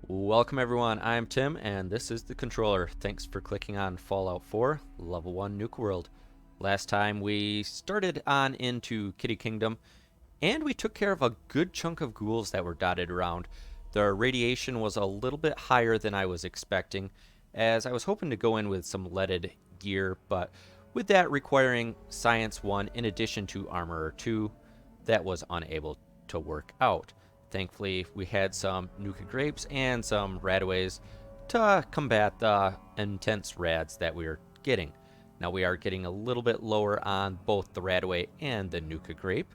Welcome everyone, I'm Tim and this is the controller. Thanks for clicking on Fallout 4 Level 1 Nuka World. Last time we started on into Kitty Kingdom and we took care of a good chunk of ghouls that were dotted around. The radiation was a little bit higher than I was expecting, as I was hoping to go in with some leaded gear, but with that requiring Science 1 in addition to Armorer 2, that was unable to work out. Thankfully, we had some Nuka grapes and some radaways to combat the intense rads that we were getting. Now we are getting a little bit lower on both the radaway and the Nuka grape,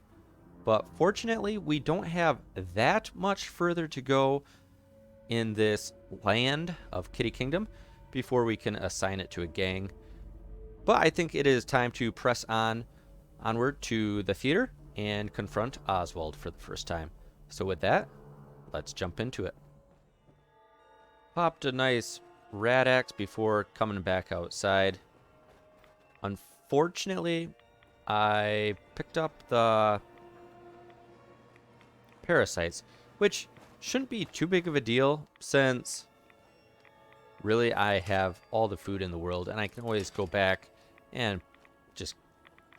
but fortunately we don't have that much further to go in this land of Kitty Kingdom before we can assign it to a gang. But I think it is time to press onward to the theater and confront Oswald for the first time. So with that, let's jump into it. Popped a nice rad axe before coming back outside. Unfortunately, I picked up the parasites, which shouldn't be too big of a deal since really I have all the food in the world and I can always go back and just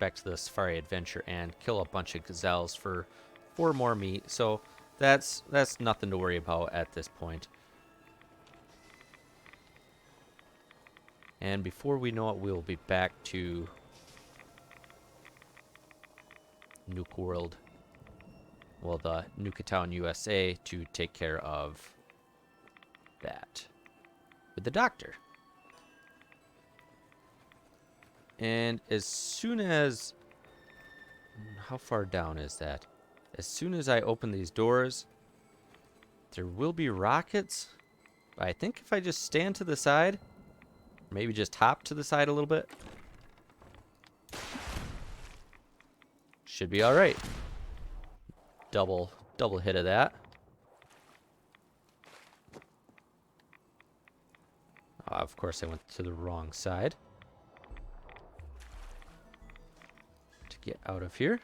back to the safari adventure and kill a bunch of gazelles for 4 more meat, so that's nothing to worry about at this point. And before we know it, we'll be back to Nuka World, well, the Nuka Town, USA, to take care of that with the doctor. And as soon as, how far down is that? As soon as I open these doors, there will be rockets. But I think if I just stand to the side, maybe just hop to the side a little bit, should be all right. Double hit of that. Of course, I went to the wrong side to get out of here.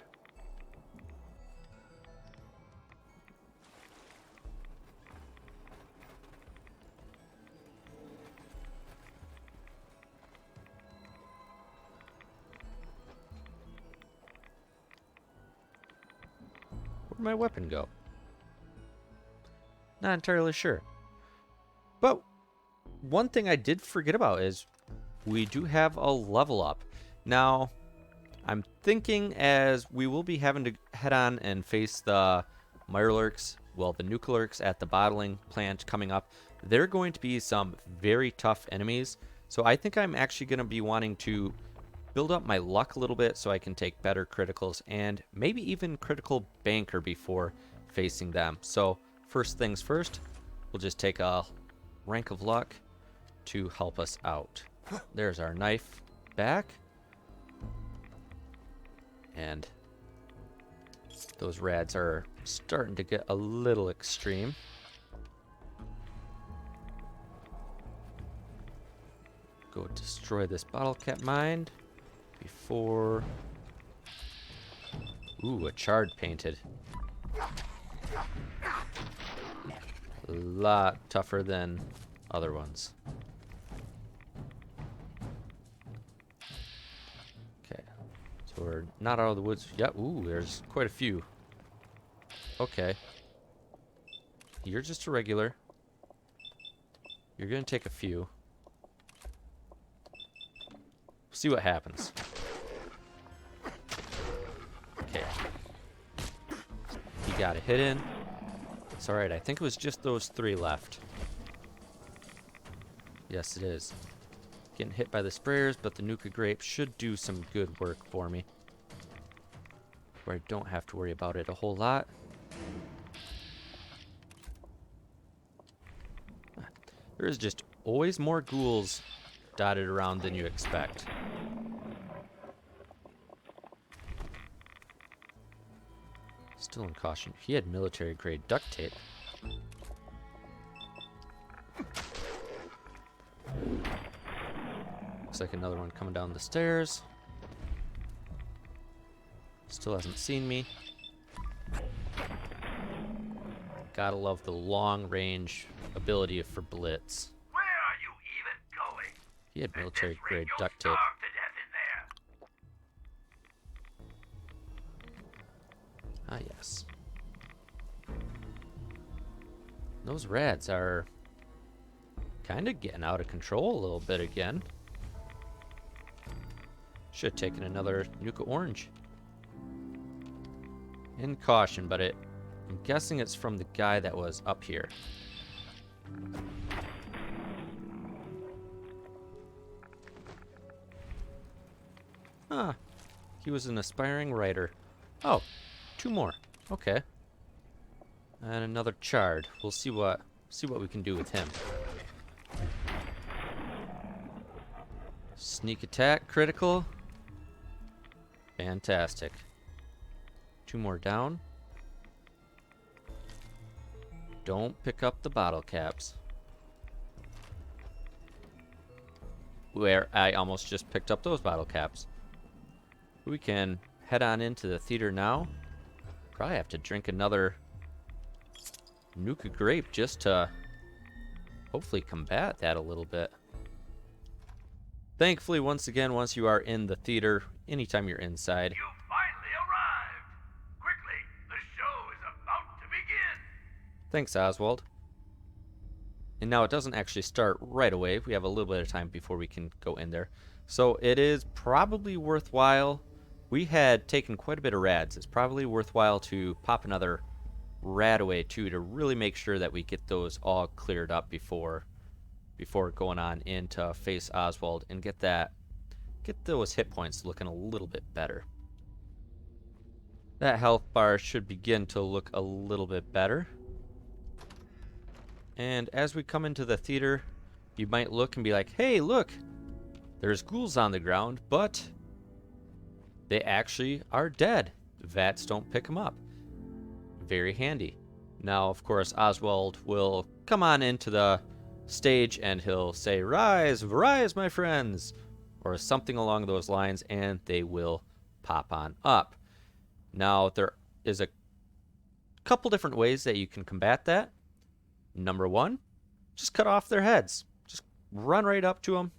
Where'd my weapon go? Not entirely sure. But one thing I did forget about is we do have a level up. Now, I'm thinking as we will be having to head on and face the Mirelurks, well, the Nukalurks at the bottling plant coming up, they're going to be some very tough enemies. So I think I'm actually going to be wanting to build up my luck a little bit so I can take better criticals and maybe even critical banker before facing them. So first things first, we'll just take a rank of luck to help us out. There's our knife back. And those rads are starting to get a little extreme. Go destroy this bottle cap mine before... Ooh, a charred painted. A lot tougher than other ones. Okay, so we're not out of the woods yet. Ooh, there's quite a few. Okay. You're just a regular. You're gonna take a few. See what happens. Okay. He got a hit in. It's alright, I think it was just those 3 left. Yes, it is. Getting hit by the sprayers, but the Nuka grape should do some good work for me, where I don't have to worry about it a whole lot. There is just always more ghouls dotted around than you expect. Still in caution. He had military grade duct tape. Looks like another one coming down the stairs. Still hasn't seen me. Gotta love the long-range ability for Blitz. Where are you even going? He had military-grade You'll duct tape. starve to death in there. Ah, yes. Those rads are kind of getting out of control a little bit again. Should have taken another Nuka Orange. In caution, but I'm guessing it's from the guy that was up here. Huh. He was an aspiring writer. Oh, 2 more. Okay. And another Chard. We'll see what we can do with him. Sneak attack, critical. Fantastic. 2 more down. Don't pick up the bottle caps. Where I almost just picked up those bottle caps. We can head on into the theater now. Probably have to drink another Nuka grape just to hopefully combat that a little bit. Thankfully, once again, once you are in the theater, anytime you're inside. You finally arrived. Quickly, the show is about to begin. Thanks, Oswald. And now it doesn't actually start right away. We have a little bit of time before we can go in there. So it is probably worthwhile. We had taken quite a bit of rads. It's probably worthwhile to pop another rad away too to really make sure that we get those all cleared up before going on in to face Oswald and get those hit points looking a little bit better. That health bar should begin to look a little bit better. And as we come into the theater, you might look and be like, hey, look, there's ghouls on the ground, but they actually are dead. Vats don't pick them up. Very handy. Now, of course, Oswald will come on into the stage and he'll say, rise, rise, my friends, or something along those lines, and they will pop on up. Now, there is a couple different ways that you can combat that. Number 1, just cut off their heads. Just run right up to them.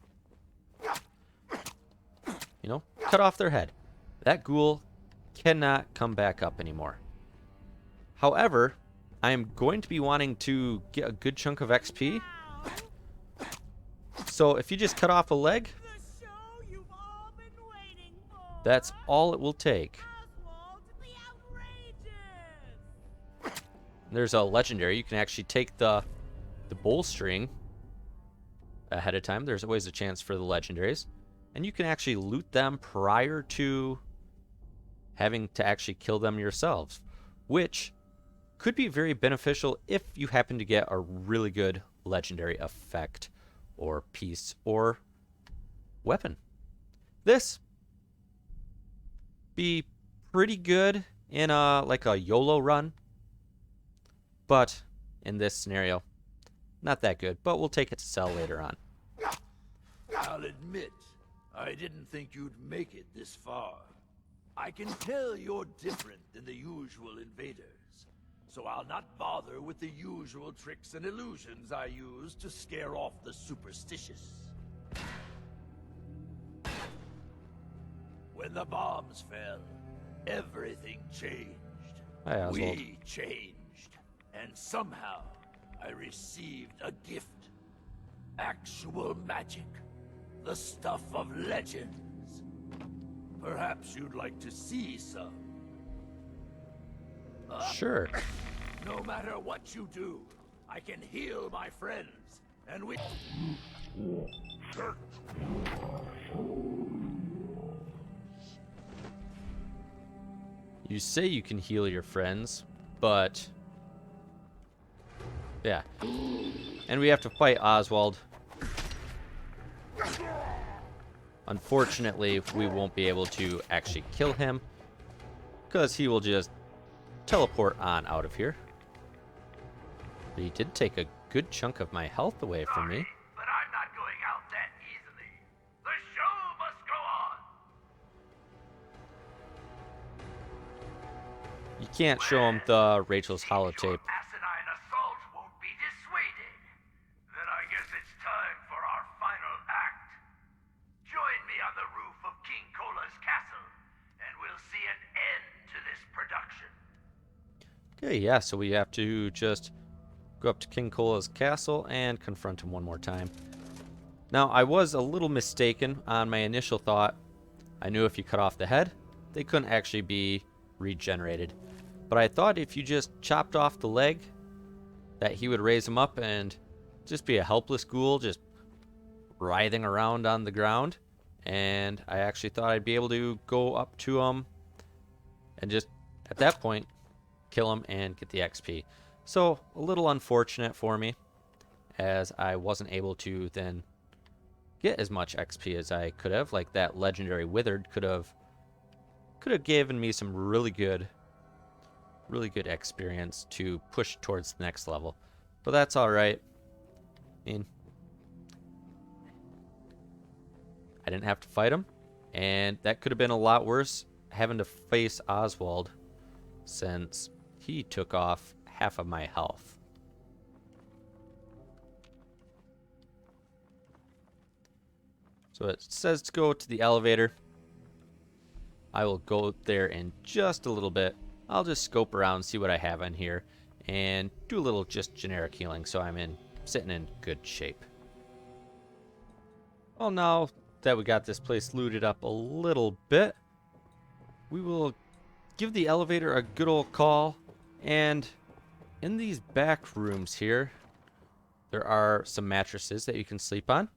You know, cut off their head. That ghoul cannot come back up anymore. However, I am going to be wanting to get a good chunk of XP. So if you just cut off a leg, that's all it will take. There's a legendary. You can actually take the bowstring ahead of time. There's always a chance for the legendaries. And you can actually loot them prior to having to actually kill them yourselves, which could be very beneficial if you happen to get a really good legendary effect or piece or weapon. This be pretty good in like a YOLO run, but in this scenario, not that good, but we'll take it to sell later on. I'll admit, I didn't think you'd make it this far. I can tell you're different than the usual invaders, so I'll not bother with the usual tricks and illusions I use to scare off the superstitious. When the bombs fell, everything changed. Hi, Oswald. We changed. And somehow, I received a gift. Actual magic. The stuff of legends. Perhaps you'd like to see some. Sure. No matter what you do, I can heal my friends, and we... You say you can heal your friends, but... yeah. And we have to fight Oswald. Unfortunately, we won't be able to actually kill him, because he will just teleport on out of here. But he did take a good chunk of my health away from me. But I'm not going out that easily. The show must go on. You can't show him the Rachel's holotape. Asinine Okay, yeah, so we have to just go up to King Cola's castle and confront him one more time. Now, I was a little mistaken on my initial thought. I knew if you cut off the head, they couldn't actually be regenerated. But I thought if you just chopped off the leg, that he would raise him up and just be a helpless ghoul just writhing around on the ground. And I actually thought I'd be able to go up to him and just, at that point, kill him and get the XP. So, a little unfortunate for me, as I wasn't able to then get as much XP as I could have. Like that legendary withered could have given me some really good experience to push towards the next level. But that's all right. I mean, I didn't have to fight him, and that could have been a lot worse having to face Oswald, since he took off half of my health. So it says to go to the elevator. I will go there in just a little bit. I'll just scope around, see what I have in here, and do a little just generic healing so I'm sitting in good shape. Well, now that we got this place looted up a little bit, we will give the elevator a good old call, and in these back rooms here, there are some mattresses that you can sleep on,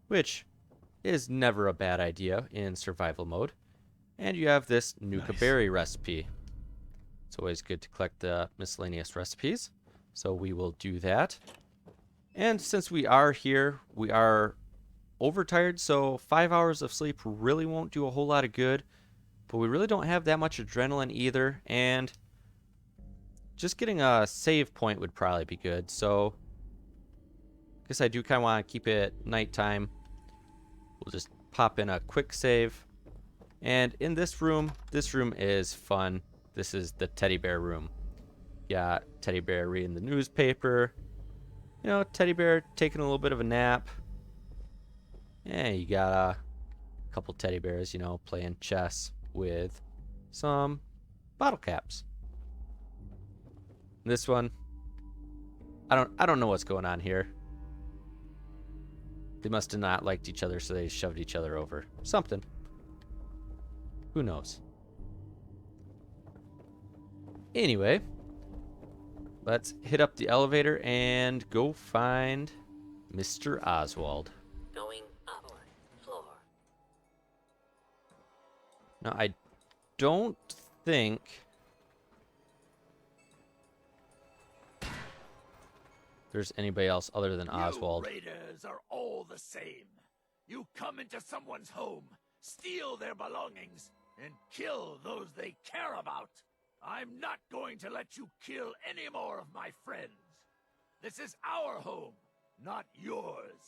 which is never a bad idea in survival mode. And you have this Nuka berry recipe. It's always good to collect the miscellaneous recipes, so we will do that. And since we are here, we are overtired, so 5 hours of sleep really won't do a whole lot of good, but we really don't have that much adrenaline either, and just getting a save point would probably be good. So I guess I do kind of want to keep it nighttime. We'll just pop in a quick save. And in this room is fun. This is the teddy bear room. Got teddy bear reading the newspaper. You know, teddy bear taking a little bit of a nap. And you got a couple teddy bears, you know, playing chess with some bottle caps. This one, I don't know what's going on here. They must have not liked each other, so they shoved each other over. Something. Who knows? Anyway, let's hit up the elevator and go find Mr. Oswald. Going upward, floor. Now, I don't think there's anybody else other than Oswald. You raiders are all the same. You come into someone's home, steal their belongings, and kill those they care about. I'm not going to let you kill any more of my friends. This is our home, not yours.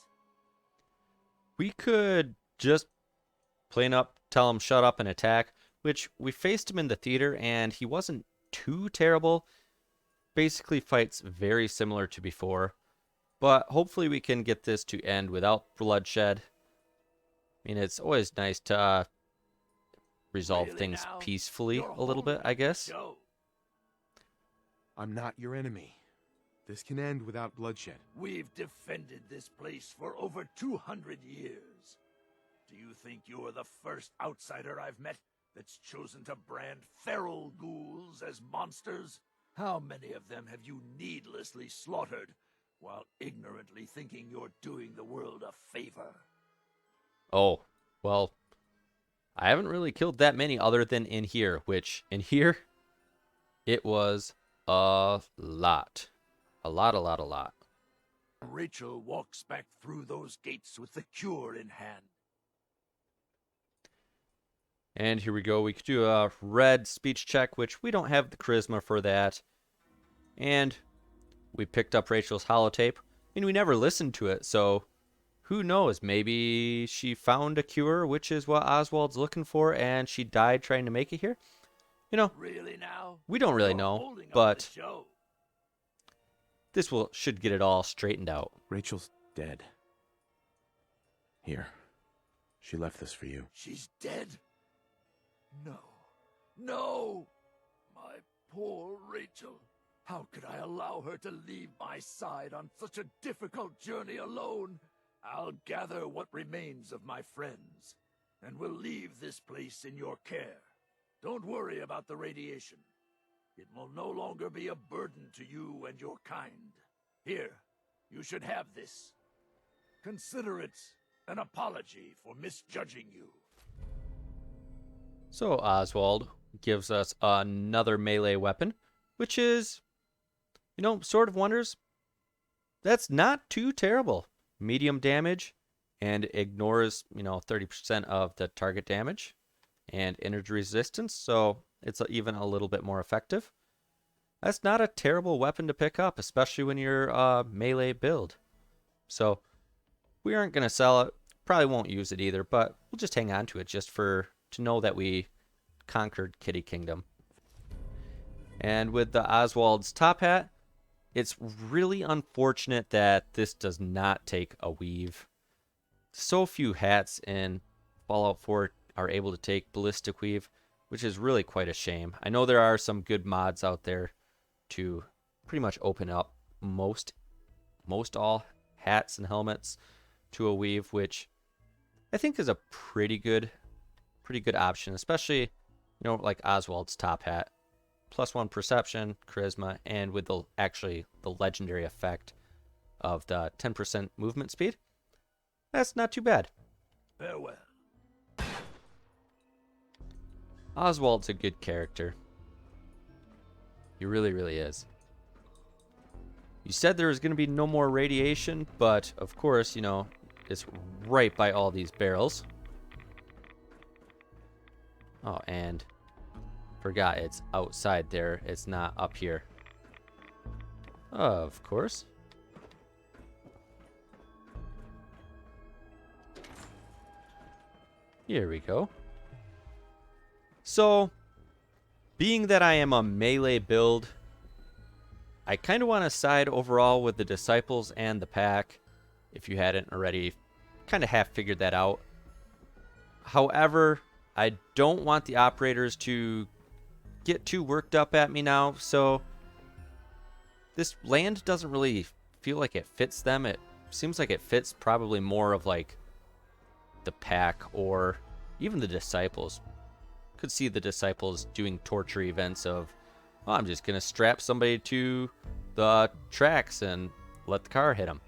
We could just plain up tell him shut up and attack, which we faced him in the theater and he wasn't too terrible. Basically fights very similar to before, but hopefully we can get this to end without bloodshed. I mean, it's always nice to resolve Really things now? peacefully You're a little bit, holding I guess. the show. I'm not your enemy. This can end without bloodshed. We've defended this place for over 200 years. Do you think you're the first outsider I've met that's chosen to brand feral ghouls as monsters? How many of them have you needlessly slaughtered while ignorantly thinking you're doing the world a favor? Oh, well, I haven't really killed that many other than in here, which in here, it was a lot. A lot. Rachel walks back through those gates with the cure in hand. And here we go. We could do a red speech check, which we don't have the charisma for that. And we picked up Rachel's holotape. I mean, we never listened to it, so who knows? Maybe she found a cure, which is what Oswald's looking for, and she died trying to make it here. You know, Really now? we don't really You're know, holding up but the show. this should get it all straightened out. Rachel's dead. Here. She left this for you. She's dead? No. No! My poor Rachel. How could I allow her to leave my side on such a difficult journey alone? I'll gather what remains of my friends, and will leave this place in your care. Don't worry about the radiation. It will no longer be a burden to you and your kind. Here, you should have this. Consider it an apology for misjudging you. So Oswald gives us another melee weapon, which is, Sword of Wonders. That's not too terrible. Medium damage and ignores, 30% of the target damage and energy resistance, so it's even a little bit more effective. That's not a terrible weapon to pick up, especially when you're a melee build. So we aren't going to sell it. Probably won't use it either, but we'll just hang on to it just to know that we conquered Kitty Kingdom. And with the Oswald's top hat, it's really unfortunate that this does not take a weave. So few hats in Fallout 4 are able to take ballistic weave, which is really quite a shame. I know there are some good mods out there to pretty much open up most all hats and helmets to a weave, which I think is a pretty good option, especially like Oswald's top hat. +1 perception, charisma, and with the legendary effect of the 10% movement speed. That's not too bad. Farewell. Oswald's a good character. He really, really is. You said there was going to be no more radiation, but of course, it's right by all these barrels. Oh, and forgot it's outside there. It's not up here. Of course. Here we go. So, being that I am a melee build, I kind of want to side overall with the disciples and the pack, if you hadn't already kind of half figured that out. However, I don't want the operators to get too worked up at me now, so this land doesn't really feel like it fits them. It seems like it fits probably more of like the pack or even the disciples. Could see the disciples doing torture events of, oh, I'm just going to strap somebody to the tracks and let the car hit them.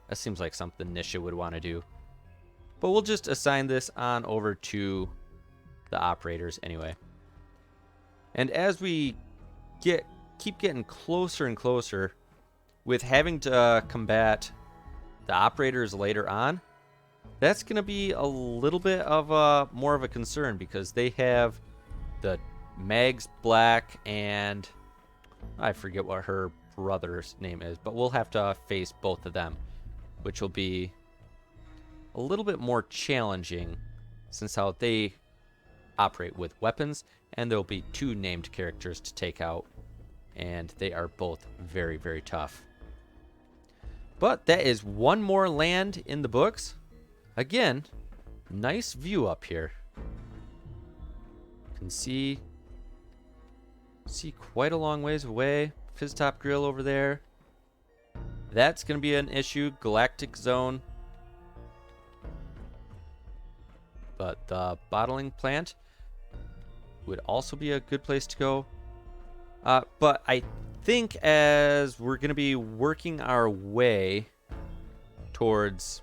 That seems like something Nisha would want to do. But we'll just assign this on over to the operators anyway. And as we keep getting closer and closer with having to combat the operators later on, that's going to be a little bit of more of a concern, because they have the Mag's Black and I forget what her brother's name is, but we'll have to face both of them, which will be a little bit more challenging since how they operate with weapons, and there'll be 2 named characters to take out, and they are both very, very tough. But that is one more land in the books. Again, nice view up here. You can see quite a long ways away. Fizztop Grill over there. That's going to be an issue. Galactic Zone. But the bottling plant would also be a good place to go. But I think as we're going to be working our way towards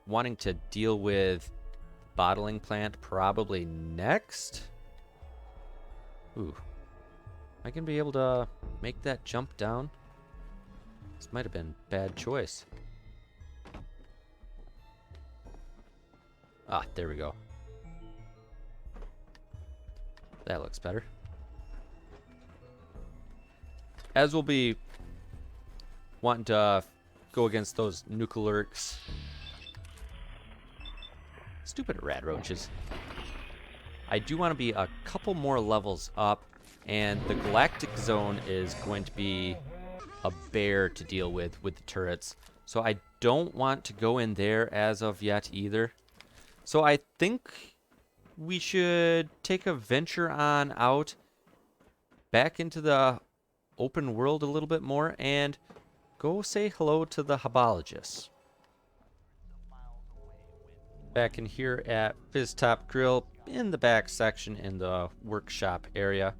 wanting to deal with bottling plant probably next. Ooh. Am I going to be able to make that jump down? This might have been a bad choice. Ah, there we go. That looks better. As we'll be wanting to go against those Nuka lurks. Stupid rad roaches. I do want to be a couple more levels up, and the Galactic Zone is going to be a bear to deal with the turrets. So I don't want to go in there as of yet either. So I think we should take a venture on out back into the open world a little bit more and go say hello to the hobologists. Back in here at Fizztop Grill in the back section in the workshop area.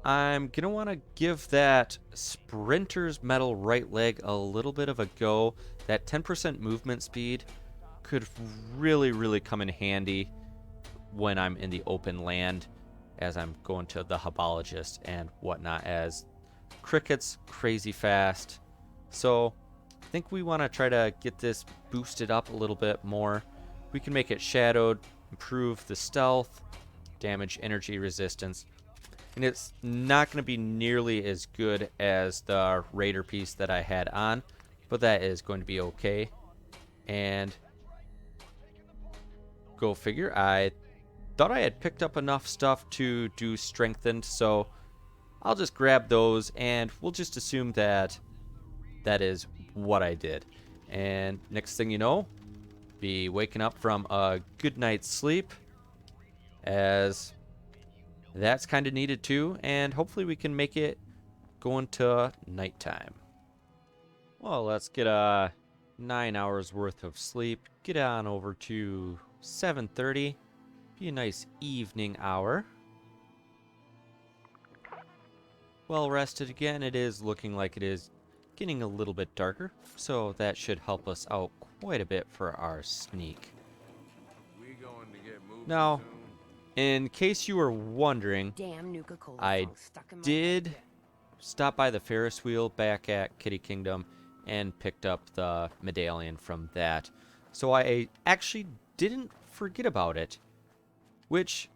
I'm going to want to give that Sprinter's Metal right leg a little bit of a go. That 10% movement speed could really come in handy when I'm in the open land as I'm going to the hobbologist and whatnot, as cricket's crazy fast. So I think we want to try to get this boosted up a little bit more. We can make it shadowed, improve the stealth, damage energy resistance, and it's not going to be nearly as good as the Raider piece that I had on, but that is going to be okay. And go figure, I thought I had picked up enough stuff to do strengthened, so I'll just grab those and we'll just assume that that is what I did. And next thing you know, be waking up from a good night's sleep, as that's kind of needed too, and hopefully we can make it go into nighttime. Well, let's get 9 hours worth of sleep, get on over to 7:30, be a nice evening hour. Well rested again. It is looking like it is getting a little bit darker, so that should help us out quite a bit for our sneak. Now, in case you were wondering, I did stop by the Ferris wheel back at Kitty Kingdom and picked up the medallion from that. So I actually didn't forget about it, which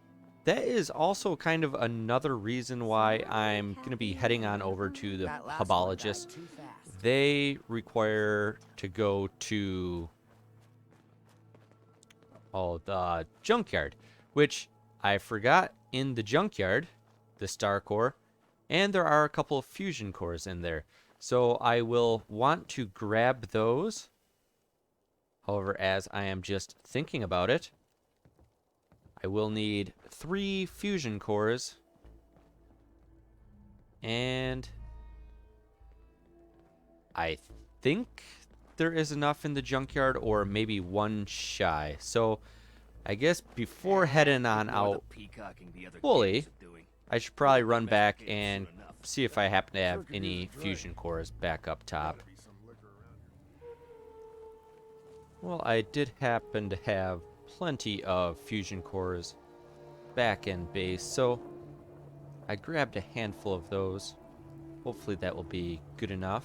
that is also kind of another reason why I'm going to be heading on over to the hobbologist. They require to go to the junkyard, which I forgot in the junkyard, the star core, and there are a couple of fusion cores in there. So I will want to grab those. However, as I am just thinking about it, I will need 3 fusion cores, and I think there is enough in the junkyard, or maybe one shy. So I guess before heading on out fully, I should probably run back and see if I happen to have any fusion cores back up top. Well, I did happen to have plenty of fusion cores back in base, so I grabbed a handful of those. Hopefully that will be good enough.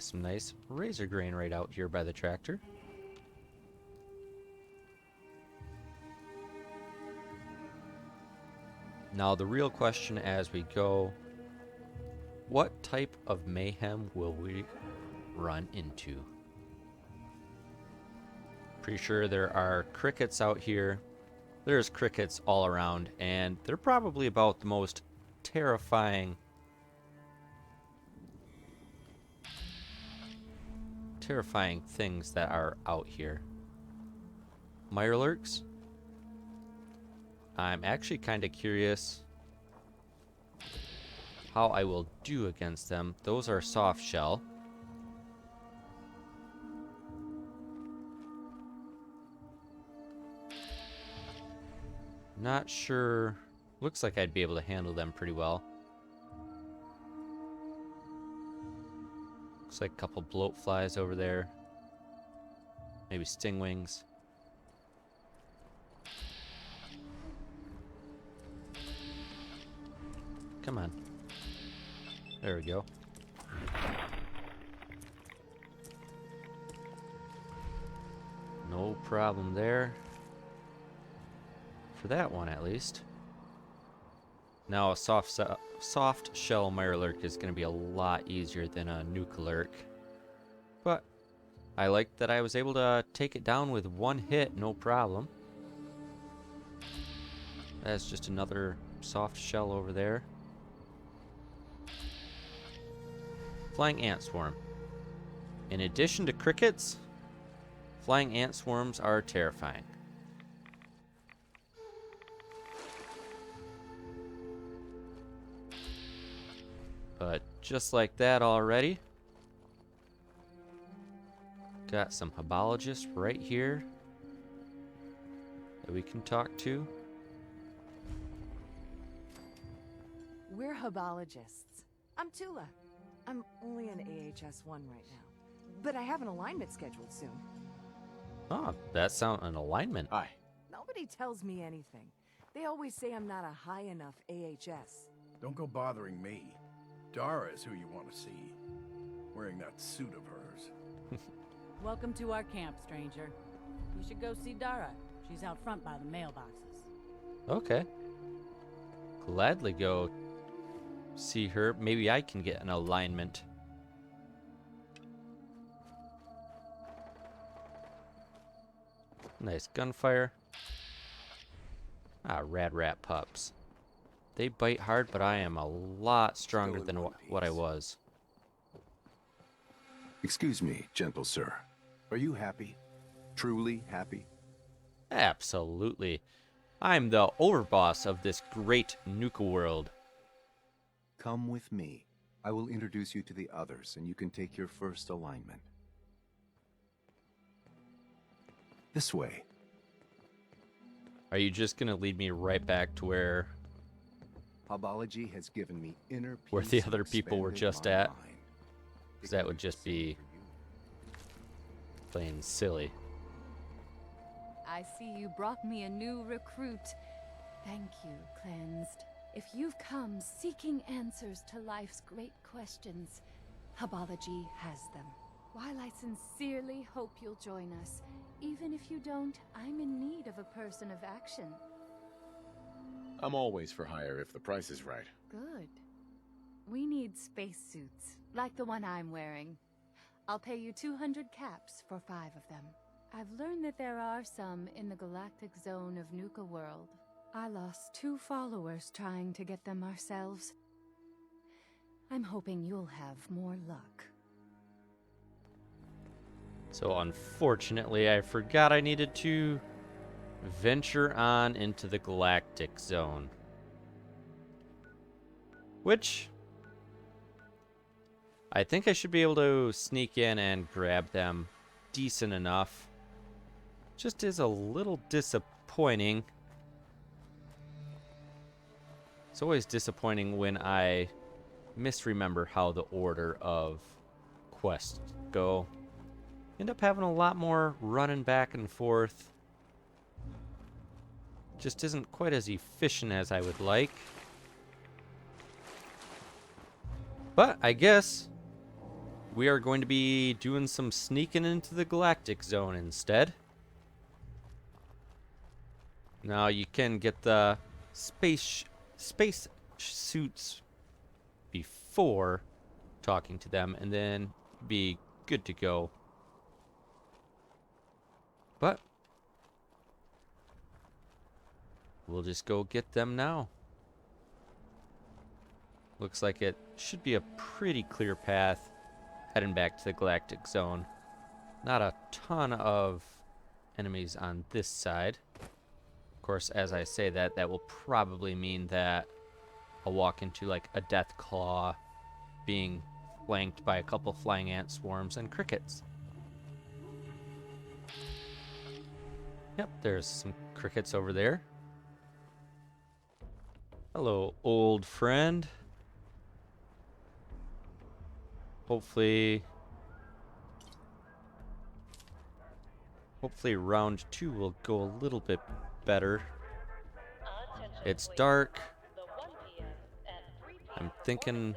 Some nice razor grain right out here by the tractor. Now the real question as we go, what type of mayhem will we run into? Pretty sure there are crickets out here. There's crickets all around, and they're probably about the most terrifying things that are out here. Mirelurks? I'm actually kind of curious how I will do against them. Those are soft shell. Not sure. Looks like I'd be able to handle them pretty well. Looks like a couple bloat flies over there. Maybe stingwings. Come on. There we go. No problem there. For that one, at least. Now, a soft shell Mirelurk is going to be a lot easier than a Nuka Lurk. But I like that I was able to take it down with one hit, no problem. That's just another soft shell over there. Flying ant swarm. In addition to crickets, flying ant swarms are terrifying. But just like that already, got some hobologists right here that we can talk to. We're hobologists. I'm Tula. I'm only an AHS 1 right now. But I have an alignment scheduled soon. Oh, that sound an alignment. Hi. Nobody tells me anything. They always say I'm not a high enough AHS. Don't go bothering me. Dara is who you want to see. Wearing that suit of hers. Welcome to our camp, stranger. You should go see Dara. She's out front by the mailboxes. Okay. Gladly go see her. Maybe I can get an alignment. Nice gunfire. Ah, rad rat pups. They bite hard, but I am a lot stronger than what I was. Excuse me, gentle sir. Are you happy? Truly happy? Absolutely. I'm the overboss of this great Nuka World. Come with me. I will introduce you to the others, and you can take your first alignment. This way. Are you just gonna lead me right back to where Hobology has given me inner peace. Where the and other people were expanded just my at? mind. 'Cause that would just be plain silly. I see you brought me a new recruit. Thank you, Cleansed. If you've come seeking answers to life's great questions, Hobology has them. While I sincerely hope you'll join us, even if you don't, I'm in need of a person of action. I'm always for hire if the price is right. Good. We need spacesuits, like the one I'm wearing. I'll pay you 200 caps for 5 of them. I've learned that there are some in the galactic zone of Nuka World. I lost 2 followers trying to get them ourselves. I'm hoping you'll have more luck. So unfortunately, I forgot I needed to venture on into the galactic zone. Which I think I should be able to sneak in and grab them decent enough. Just is a little disappointing. It's always disappointing when I misremember how the order of quests go. End up having a lot more running back and forth. Just isn't quite as efficient as I would like. But I guess we are going to be doing some sneaking into the galactic zone instead. Now you can get the space suits before talking to them and then be good to go. But we'll just go get them now. Looks like it should be a pretty clear path heading back to the galactic zone. Not a ton of enemies on this side. Of course, as I say that, that will probably mean that I'll walk into like a death claw being flanked by a couple flying ant swarms and crickets. Yep, there's some crickets over there. Hello, old friend. Hopefully round 2 will go a little bit better. It's dark. I'm thinking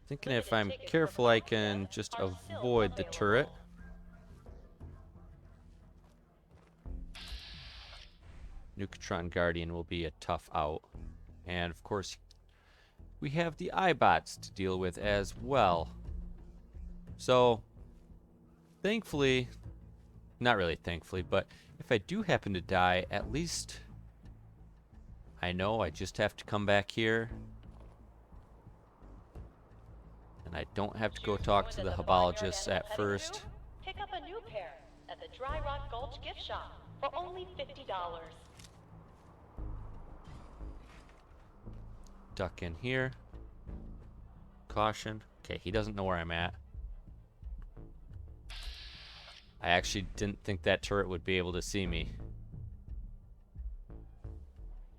if I'm careful, I can just avoid the turret. Nukatron Guardian will be a tough out. And of course, we have the iBots to deal with as well. So, thankfully, not really thankfully, but if I do happen to die, at least I know I just have to come back here. And I don't have to go talk to the hobologists at first. Pick up a new pair at the Dry Rock Gulch gift shop for only $50. Duck in here. Caution. Okay, he doesn't know where I'm at. I actually didn't think that turret would be able to see me.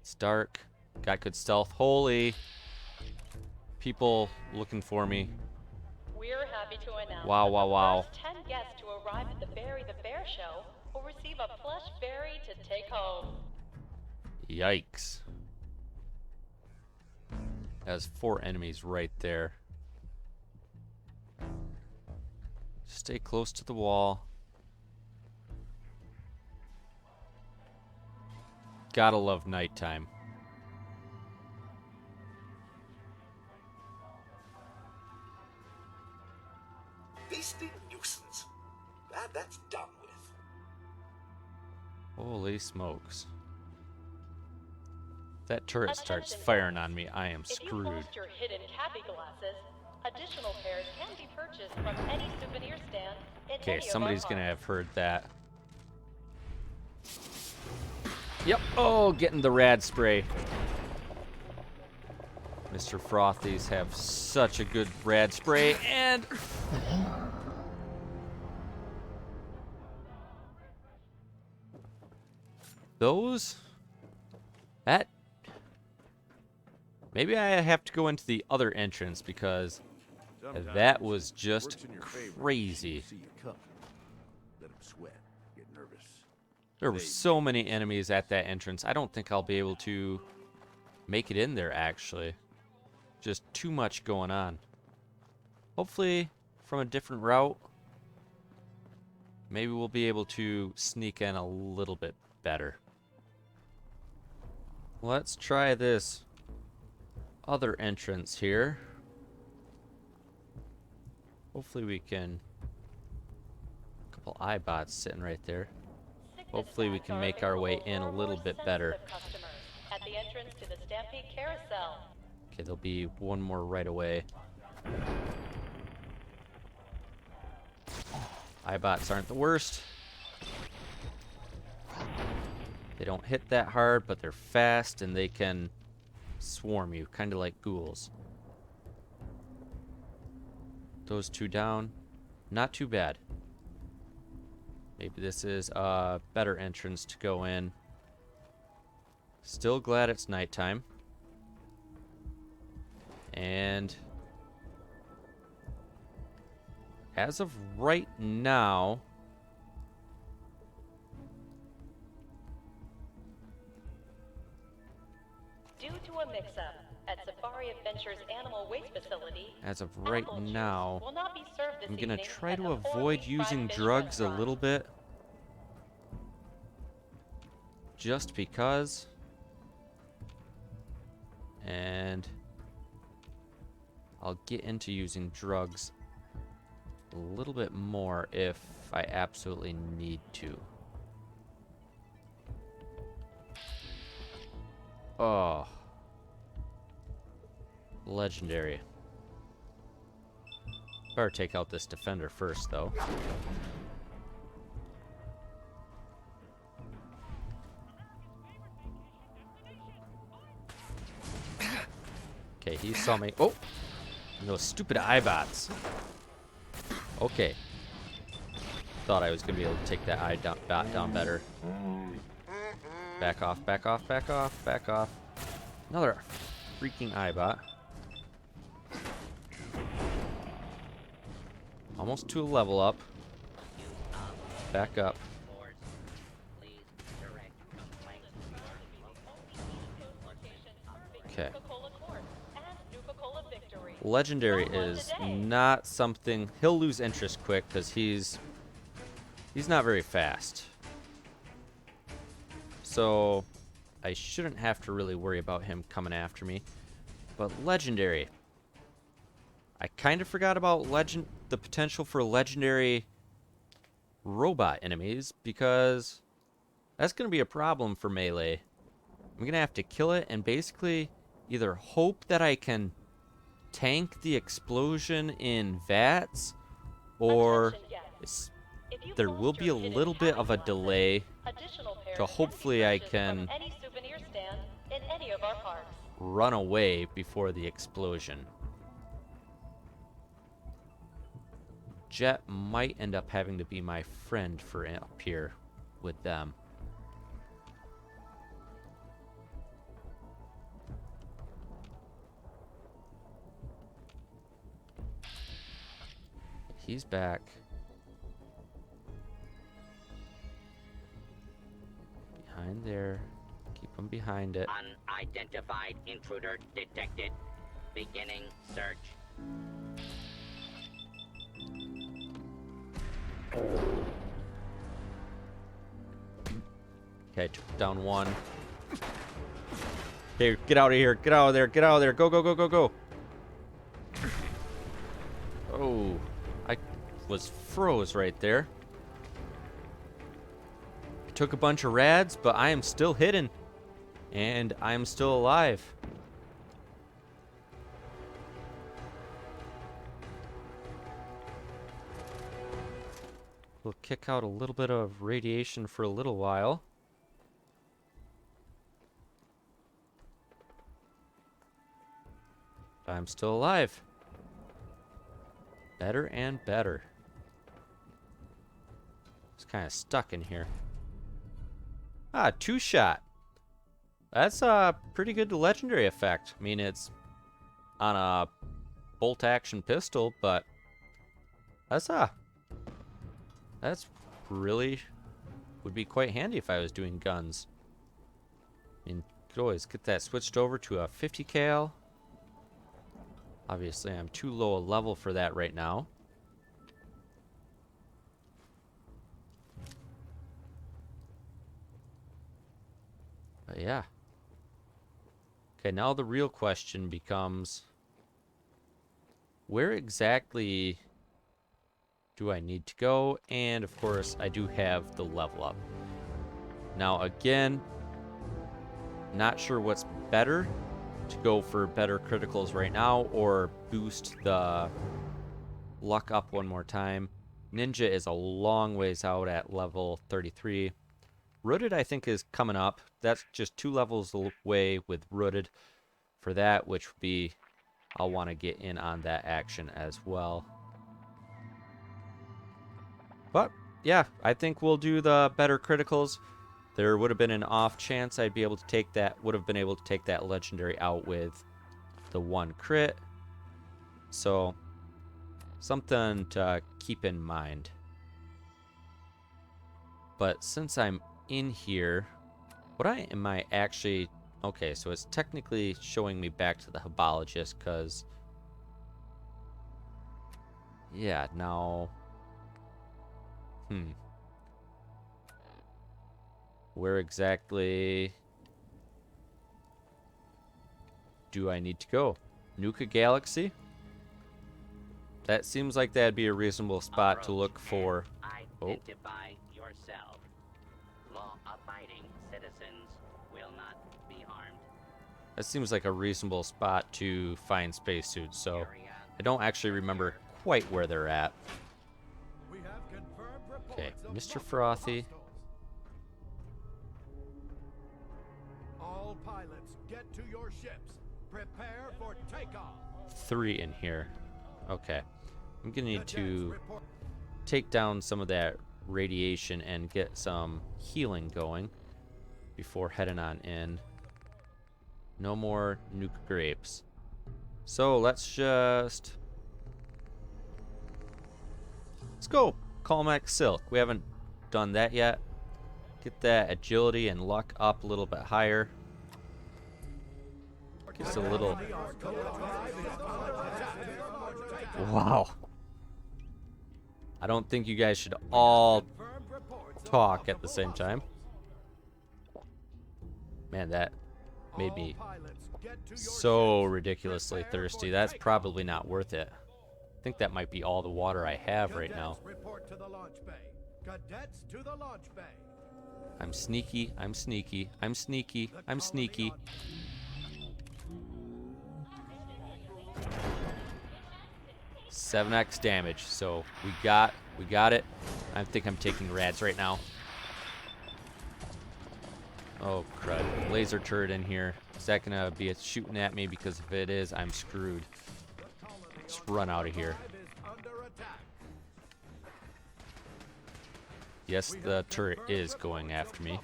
It's dark. Got good stealth. Holy. People looking for me. We're happy to announce Wow, that wow, the wow. first 10 guests to arrive at the Berry the Bear show will receive a plush berry to take home. Yikes. Has 4 enemies right there. Stay close to the wall. Gotta love nighttime. Beastly nuisance. Glad that's done with. Holy smokes. If that turret starts firing on me, I am If you screwed. post your hidden cabbie glasses, additional pairs can be purchased from any souvenir stand in Okay, any of our somebody's gonna parks. have heard that. Yep. Oh, getting the rad spray. Mr. Frothies have such a good rad spray, and those, that, maybe I have to go into the other entrance because that was just crazy. See you coming. Let him sweat. Get nervous. There were so many enemies at that entrance. I don't think I'll be able to make it in there, actually. Just too much going on. Hopefully, from a different route, maybe we'll be able to sneak in a little bit better. Let's try this other entrance here. Hopefully we can... A couple iBots sitting right there. Hopefully we can make our way in a little bit better. At the entrance to the Stampede Carousel. Okay, there'll be one more right away. iBots aren't the worst. They don't hit that hard, but they're fast and they can swarm you, kind of like ghouls. Those 2 down. Not too bad. Maybe this is a better entrance to go in. Still glad it's nighttime. And as of right now, Due to a mix-up at Safari Adventures Animal Waste Facility, as of right apple juice now, will not be served this I'm gonna evening try at to the avoid four-week using fried fish drugs a restaurant. little bit. Just because. And I'll get into using drugs a little bit more if I absolutely need to. Oh. Legendary. Better take out this defender first, though. Okay, he saw me. Oh! And those stupid iBots. Okay. Thought I was going to be able to take that iBot down better. Back off, back off, back off, back off. Another freaking iBot. Almost to a level up. Back up. Okay. Legendary is not something... He'll lose interest quick because he's not very fast. So I shouldn't have to really worry about him coming after me. But Legendary... I kind of forgot about the potential for legendary robot enemies because that's going to be a problem for melee. I'm going to have to kill it and basically either hope that I can tank the explosion in vats or there will be a little bit of a delay to hopefully I can run away before the explosion. Jet might end up having to be my friend for up here with them. He's back. Behind there. Keep him behind it. Unidentified intruder detected. Beginning search. Okay, took down one. Okay, get out of here. Get out of there. Get out of there. Go, go, go, go, go. Oh, I was froze right there. Took a bunch of rads, but I am still hidden. And I am still alive. We'll kick out a little bit of radiation for a little while. I'm still alive. Better and better. It's kind of stuck in here. Ah, 2-shot. That's a pretty good legendary effect. I mean, it's on a bolt action pistol, but that's really would be quite handy if I was doing guns. I mean, could always get that switched over to a 50 cal. Obviously, I'm too low a level for that right now. But yeah. Okay, now the real question becomes, where exactly do I need to go? And of course, I do have the level up. Now again, not sure what's better, to go for better criticals right now or boost the luck up one more time. Ninja is a long ways out at level 33. Rooted, I think, is coming up. That's just 2 levels away with Rooted for that, which would be, I'll want to get in on that action as well. But yeah, I think we'll do the better criticals. There would have been an off chance I'd be able to take that, would have been able to take that legendary out with the 1 crit. So, something to keep in mind. But since I'm in here, am I actually... Okay, so it's technically showing me back to the Hebologist, because... Yeah, now... Where exactly do I need to go? Nuka Galaxy? That seems like that'd be a reasonable spot to look for. Identify yourself. Law-abiding citizens will not be harmed. That seems like a reasonable spot to find spacesuits, so I don't actually remember quite where they're at. Okay, Mr. Frothy. All pilots, get to your ships. Prepare for takeoff. 3 in here. Okay. I'm gonna need to take down some of that radiation and get some healing going before heading on in. No more nuke grapes. So let's go Calmac Silk. We haven't done that yet. Get that agility and luck up a little bit higher. Just a little... Wow. I don't think you guys should all talk at the same time. Man, that made me so ridiculously thirsty. That's probably not worth it. I think that might be all the water I have right now. I'm sneaky, I'm sneaky, I'm sneaky, I'm sneaky. $7x damage, so we got it. I think I'm taking rads right now. Oh crud. laser turret in here. Is that gonna be shooting at me? Because if it is, I'm screwed. Let's run out of here. Yes, the turret is going after me.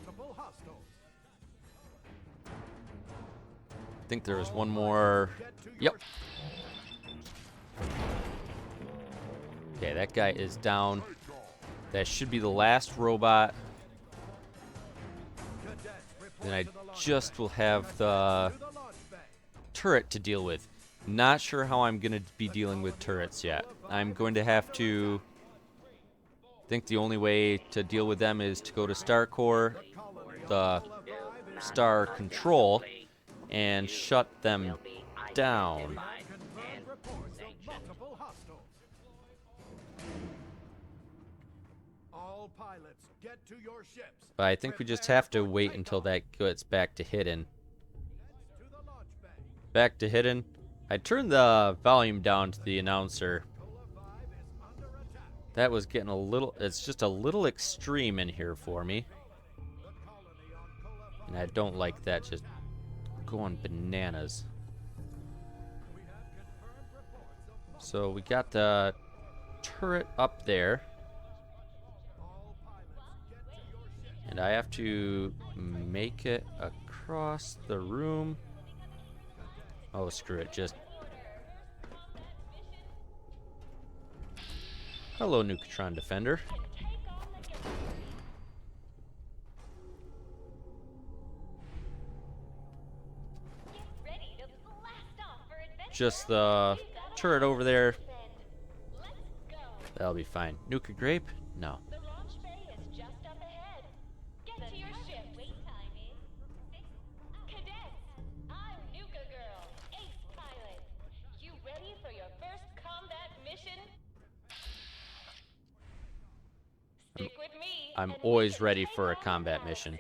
I think there was one more. Yep. Okay, that guy is down. That should be the last robot. Then I just will have the turret to deal with. Not sure how I'm going to be dealing with turrets yet. I'm going to have to... I think the only way to deal with them is to go to Star Core, the Star Control, and shut them down. But I think we just have to wait until that gets back to hidden. Back to hidden. I turned the volume down to the announcer. That was getting a little... It's just a little extreme in here for me. And I don't like that just going bananas. So we got the turret up there. And I have to make it across the room. Oh, screw it. Just... Hello, Nukatron Defender. Just the turret over there. That'll be fine. Nuka Grape? No. I'm always ready for a combat mission.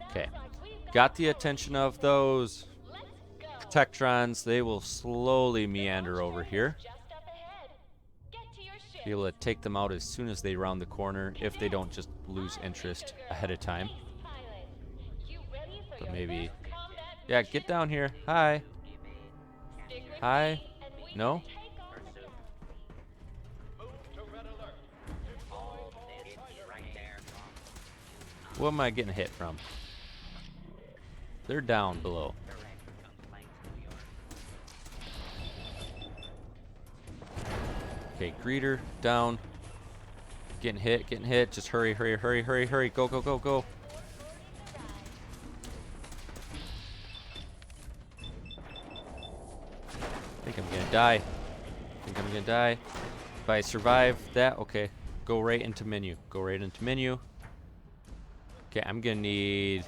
Okay. Got the attention of those Protectrons. They will slowly meander over here. Be able to take them out as soon as they round the corner, if they don't just lose interest ahead of time. But maybe... Yeah, get down here. Hi. Hi. No? What am I getting hit from? They're down below. Okay, greeter down. Getting hit. Just hurry. Go. I think I'm gonna die. If I survive that, okay. Go right into menu. Okay, I'm gonna need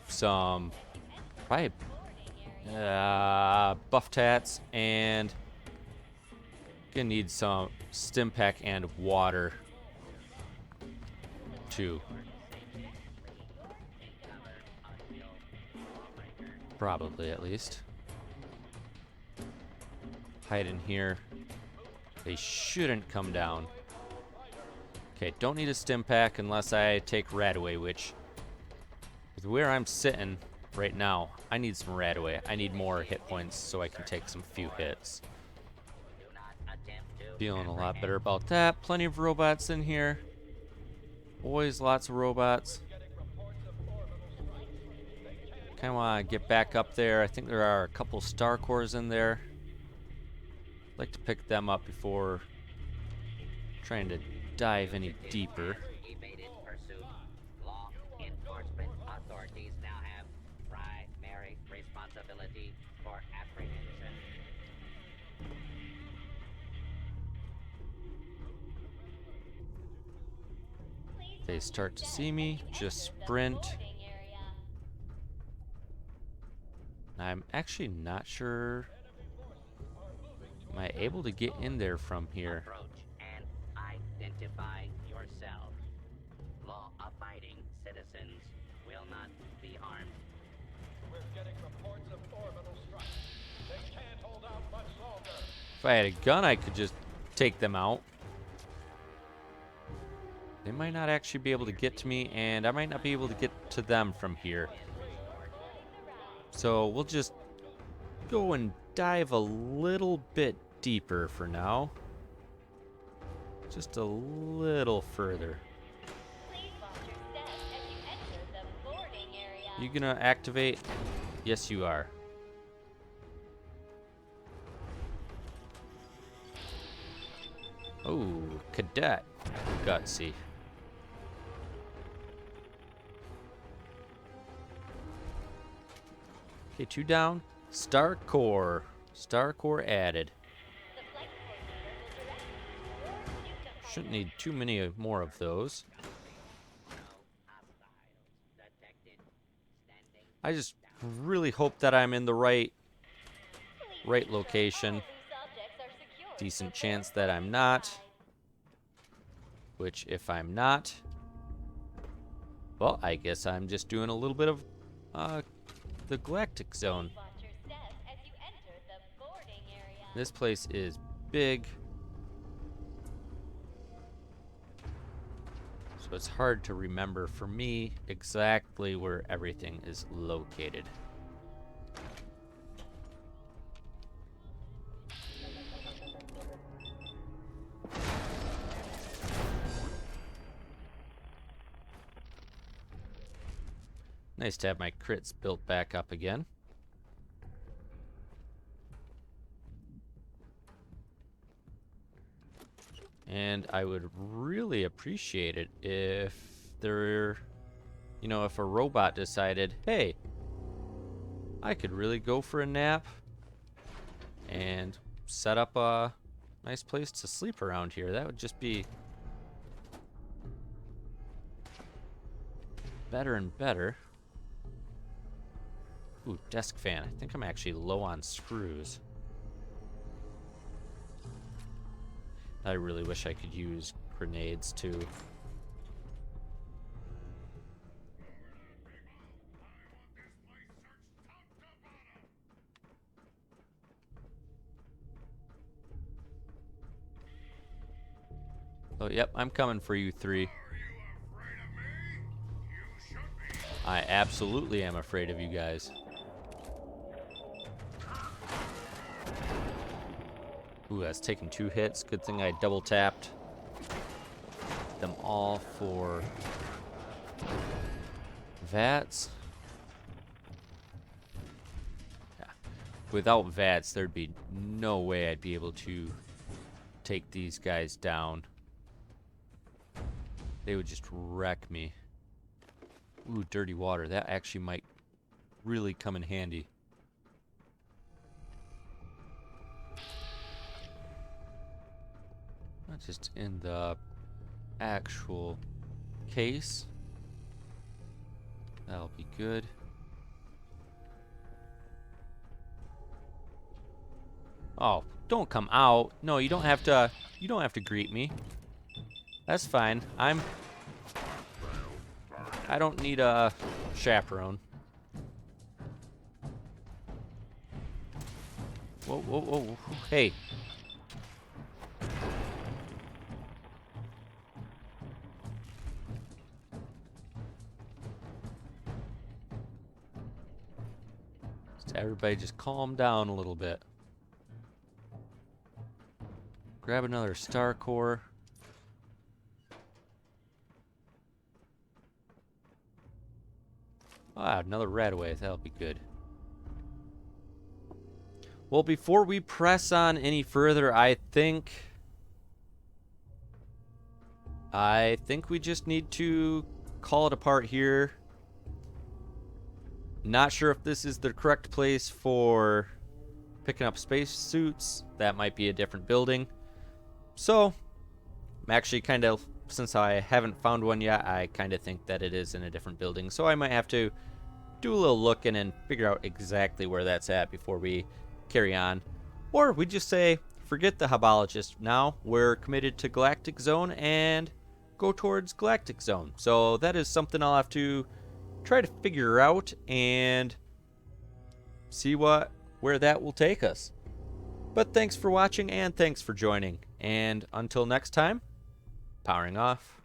some probably buff tats, and gonna need some stim pack and water too. Probably, at least. Hide in here. They shouldn't come down. Okay, don't need a stim pack unless I take Radaway, which, with where I'm sitting right now, I need some Radaway. I need more hit points so I can take some few hits. Feeling a lot better about that. Plenty of robots in here. Always lots of robots. Kind of want to get back up there. I think there are a couple Star Cores in there. I'd like to pick them up before trying to dive any deeper. Law enforcement authorities now have primary responsibility for apprehension. They start to see me, just sprint. I'm actually not sure. Am I able to get in there from here? Approach and identify yourself. Law-abiding citizens will not be harmed. We're getting reports of orbital strikes. They can't hold out much longer. If I had a gun, I could just take them out. They might not actually be able to get to me, and I might not be able to get to them from here. So we'll just go and dive a little bit deeper for now. Just a little further. You gonna activate? Yes, you are. Oh, cadet. Gutsy. Okay, 2 down. Star Core. Star Core added. Shouldn't need too many more of those. I just really hope that I'm in the right location. Decent chance that I'm not. Which, if I'm not, well, I guess I'm just doing a little bit of the Galactic Zone. This place is big. So it's hard to remember for me exactly where everything is located. Nice to have my crits built back up again. And I would really appreciate it if there, you know, if a robot decided, hey, I could really go for a nap and set up a nice place to sleep around here. That would just be better and better. Ooh, desk fan. I think I'm actually low on screws. I really wish I could use grenades too. Oh, yep, I'm coming for you 3. I absolutely am afraid of you guys. Ooh, that's taking 2 hits. Good thing I double tapped them all for VATS. Yeah. Without VATS, there'd be no way I'd be able to take these guys down. They would just wreck me. Ooh, dirty water. That actually might really come in handy. Not just in the actual case. That'll be good. Oh, don't come out. No, you don't have to greet me. That's fine. I don't need a chaperone. Whoa, whoa, whoa. Hey. Everybody just calm down a little bit. Grab another star core. Ah, another Radaway. That'll be good. Well, before we press on any further, I think we just need to call it apart here. Not sure if this is the correct place for picking up space suits. That might be a different building. So, I'm actually kind of, since I haven't found one yet, I kind of think that it is in a different building. So I might have to do a little looking and figure out exactly where that's at before we carry on. Or we just say, forget the Habologist now. We're committed to Galactic Zone and go towards Galactic Zone. So that is something I'll have to try to figure out and see where that will take us. But thanks for watching and thanks for joining. And until next time, powering off.